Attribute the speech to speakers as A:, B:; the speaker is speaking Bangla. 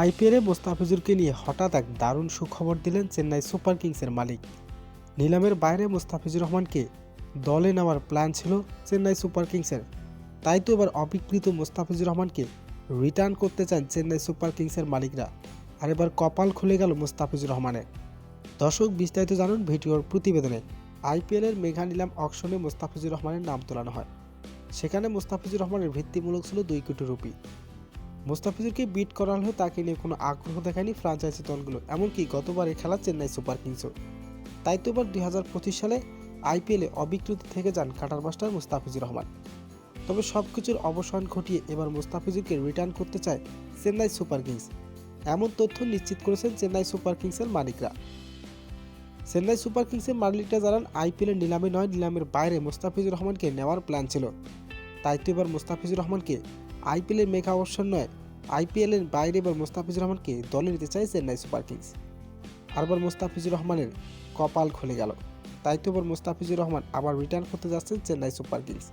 A: আইপিএলে মোস্তাফিজুরকে নিয়ে হঠাৎ এক দারুণ সুখবর দিলেন চেন্নাই সুপার কিংসের মালিক। নিলামের বাইরে মোস্তাফিজুর রহমানকে দলে নেওয়ার প্ল্যান ছিল চেন্নাই সুপার কিংসের। তাই তো এবার অবিকৃত মোস্তাফিজুর রহমানকে রিটার্ন করতে চান চেন্নাই সুপার কিংসের মালিকরা। আর এবার কপাল খুলে গেল মোস্তাফিজুর রহমানের। দর্শক, বিস্তারিত জানুন ভিডিওর প্রতিবেদনে। আইপিএলের মেগা নিলাম অকশনে মোস্তাফিজুর রহমানের নাম তোলানো হয়। সেখানে মোস্তাফিজুর রহমানের ভিত্তিমূলক ছিল 2 কোটি রুপি। মোস্তাফিজুরকে বিট করা হলেও তাকে নিয়ে কোনো আগ্রহ দেখায়নি ফ্রাঞ্চাইজি দলগুলো, এমনকি গতবারের খেলা চেন্নাই সুপার কিংসও। তাই তো এবার 2025 সালে আইপিএলে অবিকৃত থেকে যান কাটার মাস্টার মোস্তাফিজুর রহমান। তবে সবকিছুর অবসান ঘটিয়ে এবার মোস্তাফিজুরকে রিটার্ন করতে চায় চেন্নাই সুপার কিংস, এমন তথ্য নিশ্চিত করেছেন চেন্নাই সুপার কিংসের মালিকরা। চেন্নাই সুপার কিংসের মালিকরা জানান, আইপিএলের নিলামে নয়, নিলামের বাইরে মোস্তাফিজুর রহমানকে নেওয়ার প্ল্যান ছিল। তাই তো এবার মোস্তাফিজুর রহমানকে আইপিএলের মেগা অবসর নয়, আইপিএলের বাইরে এবার মোস্তাফিজুর রহমানকে দলে নিতে চায় চেন্নাই সুপার কিংস। আর এবার মোস্তাফিজুর রহমানের কপাল খুলে গেল। তাই তো এবার মোস্তাফিজুর রহমান আবার রিটার্ন করতে যাচ্ছেন চেন্নাই সুপার কিংস।